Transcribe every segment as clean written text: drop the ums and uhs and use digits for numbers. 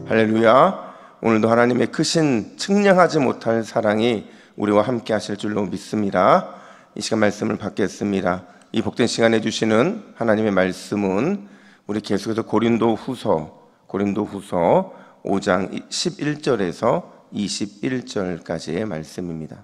할렐루야. 오늘도 하나님의 크신 측량하지 못할 사랑이 우리와 함께 하실 줄로 믿습니다. 이 시간 말씀을 받겠습니다. 이 복된 시간에 주시는 하나님의 말씀은 우리 계속해서 고린도후서 5장 11절에서 21절까지의 말씀입니다.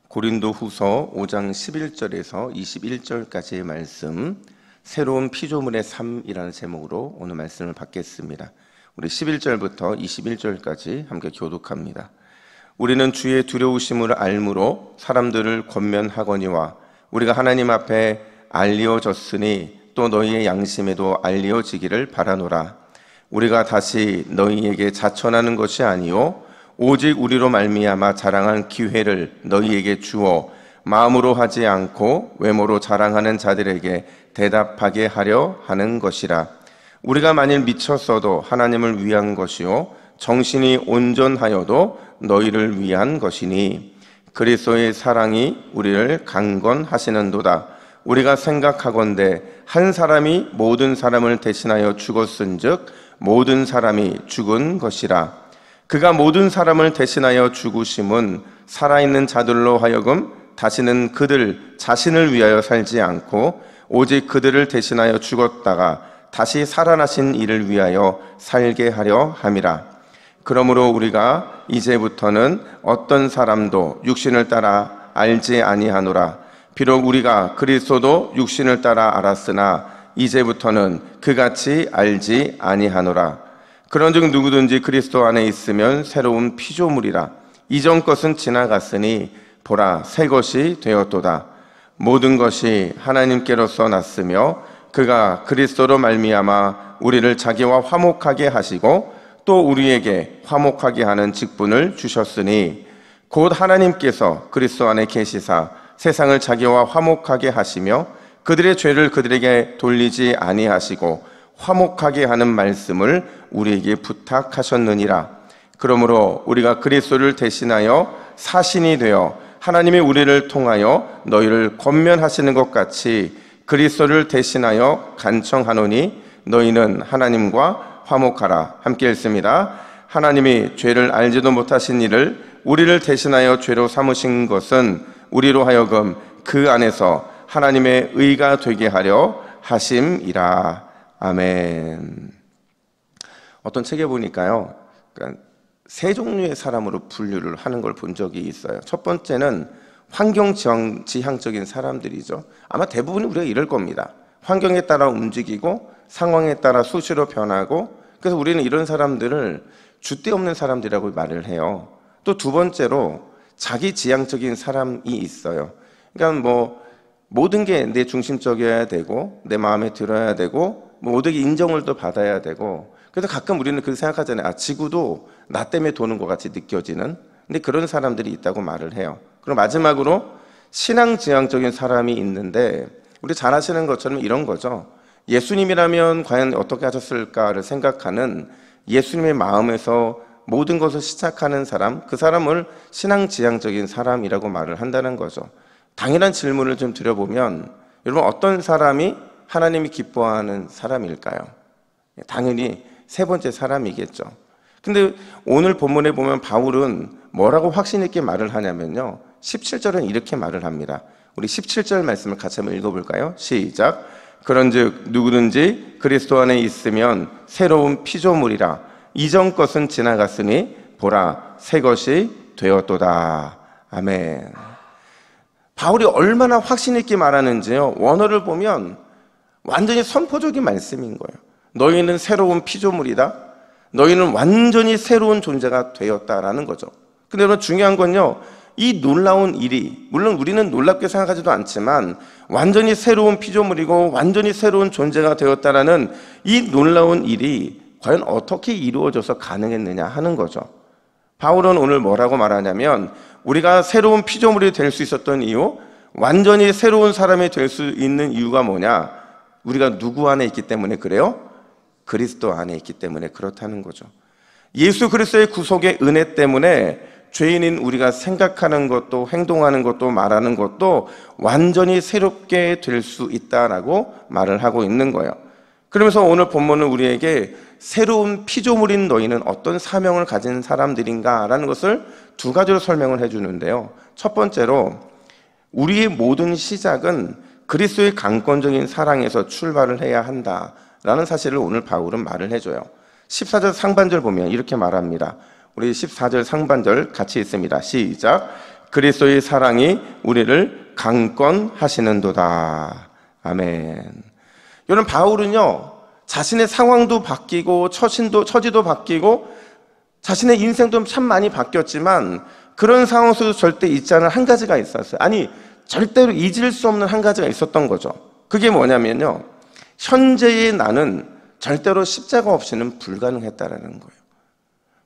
고린도후서 5장 11절에서 21절까지의 말씀, 새로운 피조물의 삶이라는 제목으로 오늘 말씀을 받겠습니다. 우리 11절부터 21절까지 함께 교독합니다. 우리는 주의 두려우심을 알므로 사람들을 권면하거니와 우리가 하나님 앞에 알리어졌으니 또 너희의 양심에도 알리어지기를 바라노라. 우리가 다시 너희에게 자천하는 것이 아니요 오직 우리로 말미암아 자랑할 기회를 너희에게 주어 마음으로 하지 않고 외모로 자랑하는 자들에게 대답하게 하려 하는 것이라. 우리가 만일 미쳤어도 하나님을 위한 것이요 정신이 온전하여도 너희를 위한 것이니 그리스도의 사랑이 우리를 강건하시는도다. 우리가 생각하건대 한 사람이 모든 사람을 대신하여 죽었은즉 모든 사람이 죽은 것이라. 그가 모든 사람을 대신하여 죽으심은 살아있는 자들로 하여금 다시는 그들 자신을 위하여 살지 않고 오직 그들을 대신하여 죽었다가 다시 살아나신 이를 위하여 살게 하려 함이라. 그러므로 우리가 이제부터는 어떤 사람도 육신을 따라 알지 아니하노라. 비록 우리가 그리스도도 육신을 따라 알았으나 이제부터는 그같이 알지 아니하노라. 그런즉 누구든지 그리스도 안에 있으면 새로운 피조물이라. 이전 것은 지나갔으니 보라 새 것이 되었도다. 모든 것이 하나님께로서 났으며 그가 그리스도로 말미암아 우리를 자기와 화목하게 하시고 또 우리에게 화목하게 하는 직분을 주셨으니 곧 하나님께서 그리스도 안에 계시사 세상을 자기와 화목하게 하시며 그들의 죄를 그들에게 돌리지 아니하시고 화목하게 하는 말씀을 우리에게 부탁하셨느니라. 그러므로 우리가 그리스도를 대신하여 사신이 되어 하나님이 우리를 통하여 너희를 권면하시는 것 같이 그리스도를 대신하여 간청하노니 너희는 하나님과 화목하라. 함께 읽습니다. 하나님이 죄를 알지도 못하신 이를 우리를 대신하여 죄로 삼으신 것은 우리로 하여금 그 안에서 하나님의 의가 되게 하려 하심이라. 아멘. 어떤 책에 보니까요, 그러니까 세 종류의 사람으로 분류를 하는 걸 본 적이 있어요. 첫 번째는 환경지향적인 사람들이죠. 아마 대부분이 우리가 이럴 겁니다. 환경에 따라 움직이고 상황에 따라 수시로 변하고, 그래서 우리는 이런 사람들을 줏대 없는 사람들이라고 말을 해요. 또 두 번째로 자기지향적인 사람이 있어요. 그러니까 모든 게 내 중심적이어야 되고 내 마음에 들어야 되고 모두에게 인정을 또 받아야 되고, 그래서 가끔 우리는 그렇게 생각하잖아요. 지구도 나 때문에 도는 것 같이 느껴지는, 근데 그런 사람들이 있다고 말을 해요. 그리고 마지막으로 신앙지향적인 사람이 있는데, 우리 잘 아시는 것처럼 이런 거죠. 예수님이라면 과연 어떻게 하셨을까를 생각하는, 예수님의 마음에서 모든 것을 시작하는 사람, 그 사람을 신앙지향적인 사람이라고 말을 한다는 거죠. 당연한 질문을 좀 드려보면, 여러분 어떤 사람이 하나님이 기뻐하는 사람일까요? 당연히 세 번째 사람이겠죠. 근데 오늘 본문에 보면 바울은 뭐라고 확신 있게 말을 하냐면요, 17절은 이렇게 말을 합니다. 우리 17절 말씀을 같이 한번 읽어볼까요? 시작. 그런즉 누구든지 그리스도 안에 있으면 새로운 피조물이라. 이전 것은 지나갔으니 보라 새 것이 되었도다. 아멘. 바울이 얼마나 확신 있게 말하는지요, 원어를 보면 완전히 선포적인 말씀인 거예요. 너희는 새로운 피조물이다. 너희는 완전히 새로운 존재가 되었다라는 거죠. 근데 여러분 중요한 건요, 이 놀라운 일이, 물론 우리는 놀랍게 생각하지도 않지만 완전히 새로운 피조물이고 완전히 새로운 존재가 되었다라는 이 놀라운 일이 과연 어떻게 이루어져서 가능했느냐 하는 거죠. 바울은 오늘 뭐라고 말하냐면, 우리가 새로운 피조물이 될 수 있었던 이유, 완전히 새로운 사람이 될 수 있는 이유가 뭐냐? 우리가 누구 안에 있기 때문에 그래요? 그리스도 안에 있기 때문에 그렇다는 거죠. 예수 그리스도의 구속의 은혜 때문에 죄인인 우리가 생각하는 것도 행동하는 것도 말하는 것도 완전히 새롭게 될 수 있다라고 말을 하고 있는 거예요. 그러면서 오늘 본문은 우리에게 새로운 피조물인 너희는 어떤 사명을 가진 사람들인가라는 것을 두 가지로 설명을 해주는데요. 첫 번째로 우리의 모든 시작은 그리스도의 강권적인 사랑에서 출발을 해야 한다라는 사실을 오늘 바울은 말을 해줘요. 14절 상반절 보면 이렇게 말합니다. 우리 14절 상반절 같이 있습니다. 시작. 그리스도의 사랑이 우리를 강권하시는도다. 아멘. 여러분, 바울은요 자신의 상황도 바뀌고 처지도 바뀌고 자신의 인생도 참 많이 바뀌었지만 그런 상황 속에서 절대 잊지 않은 한 가지가 있었어요. 아니, 절대로 잊을 수 없는 한 가지가 있었던 거죠. 그게 뭐냐면요, 현재의 나는 절대로 십자가 없이는 불가능했다라는 거예요.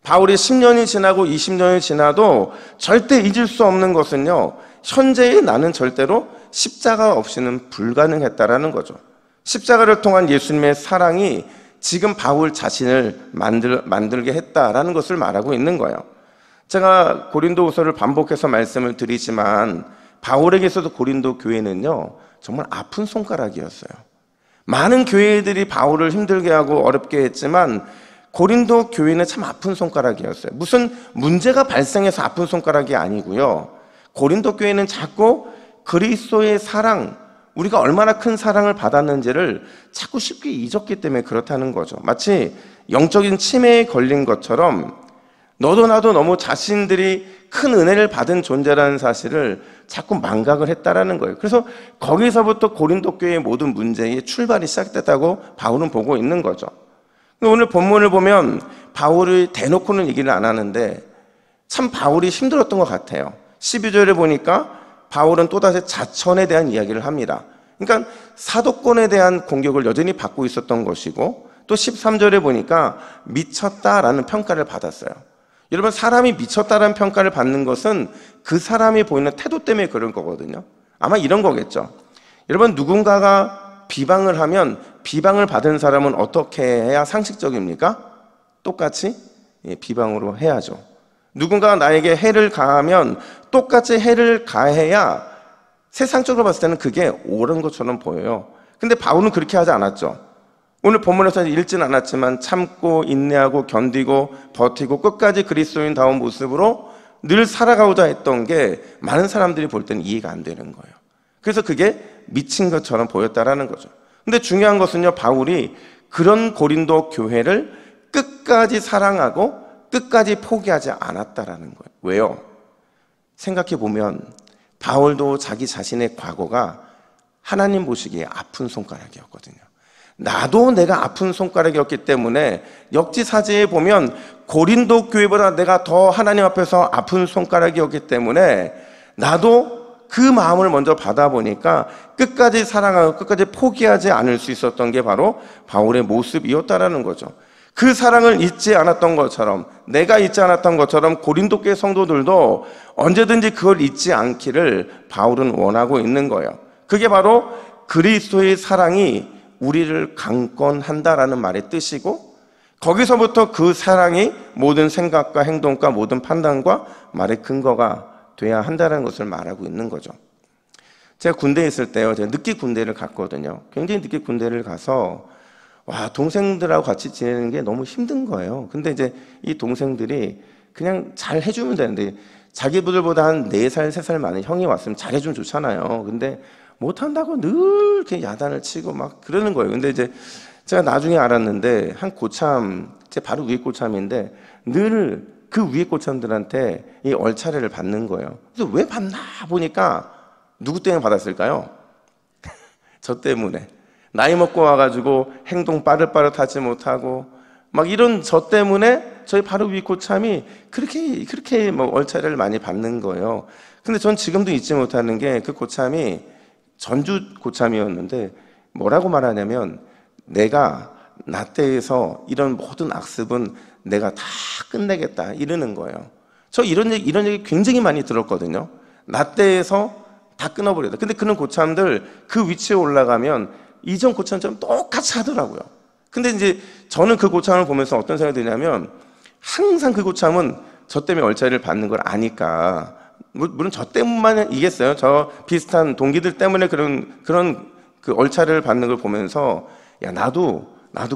바울이 10년이 지나고 20년이 지나도 절대 잊을 수 없는 것은요, 현재의 나는 절대로 십자가 없이는 불가능했다라는 거죠. 십자가를 통한 예수님의 사랑이 지금 바울 자신을 만들게 했다라는 것을 말하고 있는 거예요. 제가 고린도후서를 반복해서 말씀을 드리지만 바울에게 있어서 고린도 교회는요 정말 아픈 손가락이었어요. 많은 교회들이 바울을 힘들게 하고 어렵게 했지만 고린도 교회는 참 아픈 손가락이었어요. 무슨 문제가 발생해서 아픈 손가락이 아니고요, 고린도 교회는 자꾸 그리스도의 사랑, 우리가 얼마나 큰 사랑을 받았는지를 자꾸 쉽게 잊었기 때문에 그렇다는 거죠. 마치 영적인 치매에 걸린 것처럼 너도 나도 너무 자신들이 큰 은혜를 받은 존재라는 사실을 자꾸 망각을 했다라는 거예요. 그래서 거기서부터 고린도 교회의 모든 문제의 출발이 시작됐다고 바울은 보고 있는 거죠. 오늘 본문을 보면 바울이 대놓고는 얘기를 안 하는데 참 바울이 힘들었던 것 같아요. 12절에 보니까 바울은 또다시 자천에 대한 이야기를 합니다. 그러니까 사도권에 대한 공격을 여전히 받고 있었던 것이고, 또 13절에 보니까 미쳤다라는 평가를 받았어요. 여러분, 사람이 미쳤다라는 평가를 받는 것은 그 사람이 보이는 태도 때문에 그런 거거든요. 아마 이런 거겠죠. 여러분, 누군가가 비방을 하면 비방을 받은 사람은 어떻게 해야 상식적입니까? 똑같이 비방으로 해야죠. 누군가가 나에게 해를 가하면 똑같이 해를 가해야 세상적으로 봤을 때는 그게 옳은 것처럼 보여요. 근데 바울은 그렇게 하지 않았죠. 오늘 본문에서 읽진 않았지만 참고 인내하고 견디고 버티고 끝까지 그리스도인다운 모습으로 늘 살아가고자 했던 게 많은 사람들이 볼 때는 이해가 안 되는 거예요. 그래서 그게 미친 것처럼 보였다라는 거죠. 근데 중요한 것은요, 바울이 그런 고린도 교회를 끝까지 사랑하고 끝까지 포기하지 않았다라는 거예요. 왜요? 생각해 보면 바울도 자기 자신의 과거가 하나님 보시기에 아픈 손가락이었거든요. 나도 내가 아픈 손가락이었기 때문에 역지사지에 보면 고린도 교회보다 내가 더 하나님 앞에서 아픈 손가락이었기 때문에 나도 그 마음을 먼저 받아보니까 끝까지 사랑하고 끝까지 포기하지 않을 수 있었던 게 바로 바울의 모습이었다라는 거죠. 그 사랑을 잊지 않았던 것처럼, 내가 잊지 않았던 것처럼 고린도 교회 성도들도 언제든지 그걸 잊지 않기를 바울은 원하고 있는 거예요. 그게 바로 그리스도의 사랑이 우리를 강권한다라는 말의 뜻이고, 거기서부터 그 사랑이 모든 생각과 행동과 모든 판단과 말의 근거가 돼야 한다는 것을 말하고 있는 거죠. 제가 군대에 있을 때요, 제가 늦게 군대를 갔거든요. 굉장히 늦게 군대를 가서 동생들하고 같이 지내는 게 너무 힘든 거예요. 근데 이제 이 동생들이 그냥 잘 해주면 되는데, 자기들보다 한 4살, 3살 많은 형이 왔으면 잘해주면 좋잖아요. 근데 못한다고 늘 이렇게 야단을 치고 막 그러는 거예요. 근데 이제 제가 나중에 알았는데, 한 고참, 제 바로 위에 고참인데, 늘 그 위에 고참들한테 이 얼차례를 받는 거예요. 그래서 왜 받나 보니까 누구 때문에 받았을까요? 저 때문에. 나이 먹고 와가지고 행동 빠릇빠릇하지 못하고 막 이런 저 때문에 저희 바로 위 고참이 그렇게 뭐 얼차례를 많이 받는 거예요. 근데 전 지금도 잊지 못하는 게, 그 고참이 전주 고참이었는데 뭐라고 말하냐면, 내가 나 때에서 이런 모든 악습은 내가 다 끝내겠다 이러는 거예요. 저 이런 얘기 굉장히 많이 들었거든요. 나 때에서 다 끊어버리다. 근데 그런 고참들 그 위치에 올라가면 이전 고참처럼 똑같이 하더라고요. 근데 이제 저는 그 고참을 보면서 어떤 생각이 드냐면, 항상 그 고참은 저 때문에 얼차리를 받는 걸 아니까, 물론 저 때문만이겠어요. 저 비슷한 동기들 때문에 그런 그 얼차리를 받는 걸 보면서 야, 나도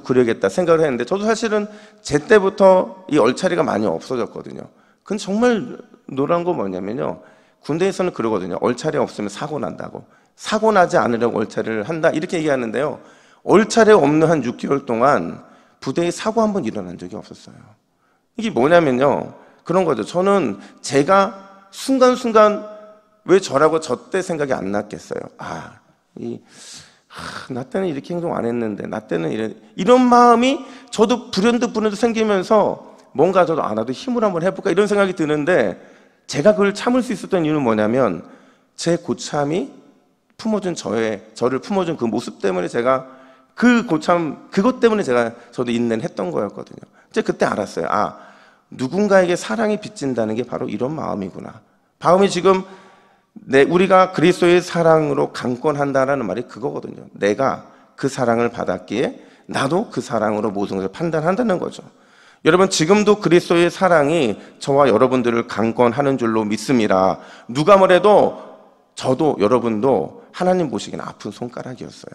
그래야겠다 생각을 했는데, 저도 사실은 제 때부터 이 얼차리가 많이 없어졌거든요. 근데 정말 놀라운 건 뭐냐면요, 군대에서는 그러거든요. 얼차리 없으면 사고 난다고. 사고 나지 않으려고 얼차리를 한다 이렇게 얘기하는데요, 얼차리 없는 한 6개월 동안 부대에 사고 한 번 일어난 적이 없었어요. 이게 뭐냐면요, 그런 거죠. 저는 제가 순간순간 왜 저라고 저 때 생각이 안 났겠어요. 나 때는 이렇게 행동 안 했는데, 나 때는 이런 마음이 저도 불현듯 생기면서 뭔가 저도 나도 힘을 한번 해볼까 이런 생각이 드는데, 제가 그걸 참을 수 있었던 이유는 뭐냐면, 제 고참이 저를 품어준 그 모습 때문에 제가 그것 때문에 저도 인내를 했던 거였거든요. 이제 그때 알았어요. 누군가에게 사랑이 빚진다는 게 바로 이런 마음이구나. 바울이 지금 우리가 그리스도의 사랑으로 강권한다라는 말이 그거거든요. 내가 그 사랑을 받았기에 나도 그 사랑으로 모든 것을 판단한다는 거죠. 여러분, 지금도 그리스도의 사랑이 저와 여러분들을 강권하는 줄로 믿습니다. 누가 뭐래도 저도 여러분도 하나님 보시기에는 아픈 손가락이었어요.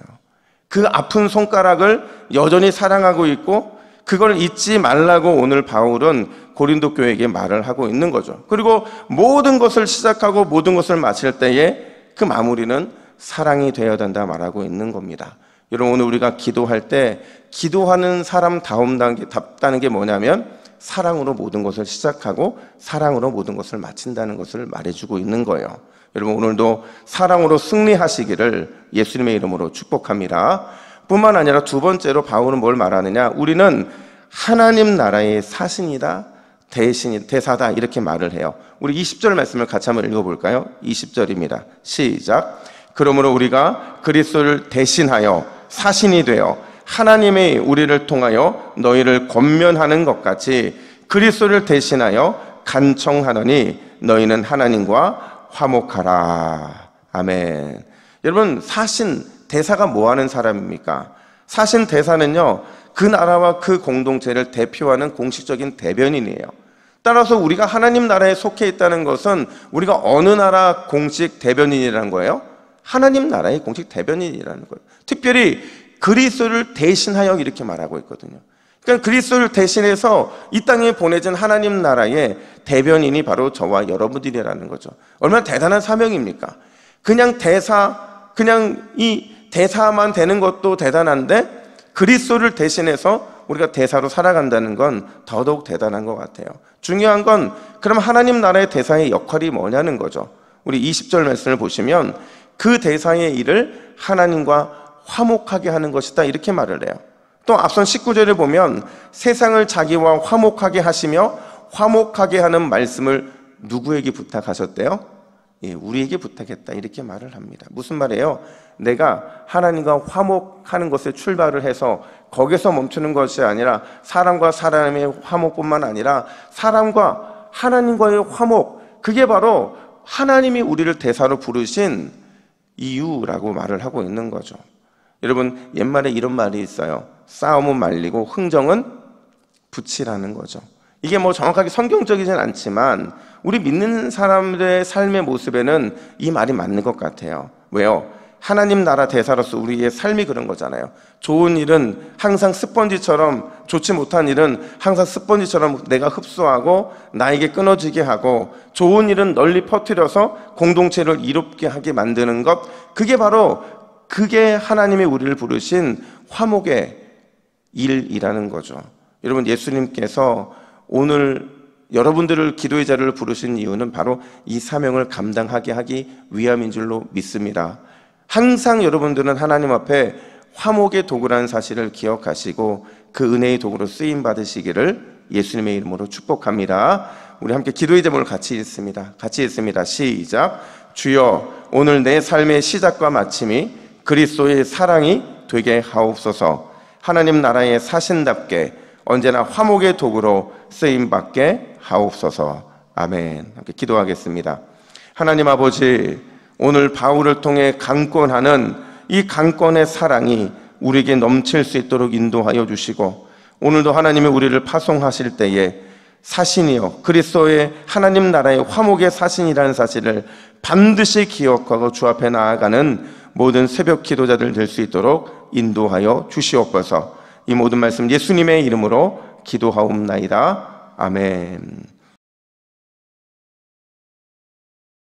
그 아픈 손가락을 여전히 사랑하고 있고, 그걸 잊지 말라고 오늘 바울은 고린도 교회에게 말을 하고 있는 거죠. 그리고 모든 것을 시작하고 모든 것을 마칠 때에 그 마무리는 사랑이 되어야 된다 말하고 있는 겁니다. 여러분, 오늘 우리가 기도할 때 기도하는 사람답다는 게 뭐냐면, 사랑으로 모든 것을 시작하고 사랑으로 모든 것을 마친다는 것을 말해주고 있는 거예요. 여러분, 오늘도 사랑으로 승리하시기를 예수님의 이름으로 축복합니다. 뿐만 아니라 두 번째로 바울은 뭘 말하느냐, 우리는 하나님 나라의 사신이다, 대사다 이렇게 말을 해요. 우리 20절 말씀을 같이 한번 읽어볼까요? 20절입니다. 시작. 그러므로 우리가 그리스도를 대신하여 사신이 되어 하나님의 우리를 통하여 너희를 권면하는 것 같이 그리스도를 대신하여 간청하노니 너희는 하나님과 화목하라. 아멘. 여러분, 사신, 대사가 뭐 하는 사람입니까? 사신 대사는요, 그 나라와 그 공동체를 대표하는 공식적인 대변인이에요. 따라서 우리가 하나님 나라에 속해 있다는 것은 우리가 어느 나라 공식 대변인이라는 거예요? 하나님 나라의 공식 대변인이라는 거예요. 특별히 그리스도를 대신하여 이렇게 말하고 있거든요. 그러니까 그리스도를 대신해서 이 땅에 보내진 하나님 나라의 대변인이 바로 저와 여러분들이라는 거죠. 얼마나 대단한 사명입니까? 그냥 이 대사만 되는 것도 대단한데, 그리스도를 대신해서 우리가 대사로 살아간다는 건 더더욱 대단한 것 같아요. 중요한 건 그럼 하나님 나라의 대사의 역할이 뭐냐는 거죠. 우리 20절 말씀을 보시면 그 대사의 일을 하나님과 화목하게 하는 것이다 이렇게 말을 해요. 또 앞선 19절에 보면 세상을 자기와 화목하게 하시며 화목하게 하는 말씀을 누구에게 부탁하셨대요? 우리에게 부탁했다 이렇게 말을 합니다. 무슨 말이에요? 내가 하나님과 화목하는 것에 출발을 해서 거기서 멈추는 것이 아니라 사람과 사람의 화목뿐만 아니라 사람과 하나님과의 화목, 그게 바로 하나님이 우리를 대사로 부르신 이유라고 말을 하고 있는 거죠. 여러분, 옛말에 이런 말이 있어요. 싸움은 말리고 흥정은 붙이라는 거죠. 이게 뭐 정확하게 성경적이진 않지만 우리 믿는 사람들의 삶의 모습에는 이 말이 맞는 것 같아요. 왜요? 하나님 나라 대사로서 우리의 삶이 그런 거잖아요. 좋은 일은 항상 스펀지처럼, 좋지 못한 일은 항상 스펀지처럼 내가 흡수하고 나에게 끊어지게 하고, 좋은 일은 널리 퍼뜨려서 공동체를 이롭게 하게 만드는 것, 그게 하나님이 우리를 부르신 화목의 일이라는 거죠. 여러분, 예수님께서 오늘 여러분들을 기도의 자리를 부르신 이유는 바로 이 사명을 감당하게 하기 위함인 줄로 믿습니다. 항상 여러분들은 하나님 앞에 화목의 도구라는 사실을 기억하시고 그 은혜의 도구로 쓰임 받으시기를 예수님의 이름으로 축복합니다. 우리 함께 기도의 제목을 같이 읽습니다. 시작. 주여, 오늘 내 삶의 시작과 마침이 그리스도의 사랑이 되게 하옵소서. 하나님 나라의 사신답게 언제나 화목의 도구로 쓰임받게 하옵소서. 아멘. 함께 기도하겠습니다. 하나님 아버지, 오늘 바울을 통해 강권하는 이 강권의 사랑이 우리에게 넘칠 수 있도록 인도하여 주시고, 오늘도 하나님이 우리를 파송하실 때에 사신이요 그리스도의 하나님 나라의 화목의 사신이라는 사실을 반드시 기억하고 주 앞에 나아가는 모든 새벽 기도자들 될 수 있도록 인도하여 주시옵소서. 이 모든 말씀 예수님의 이름으로 기도하옵나이다. 아멘.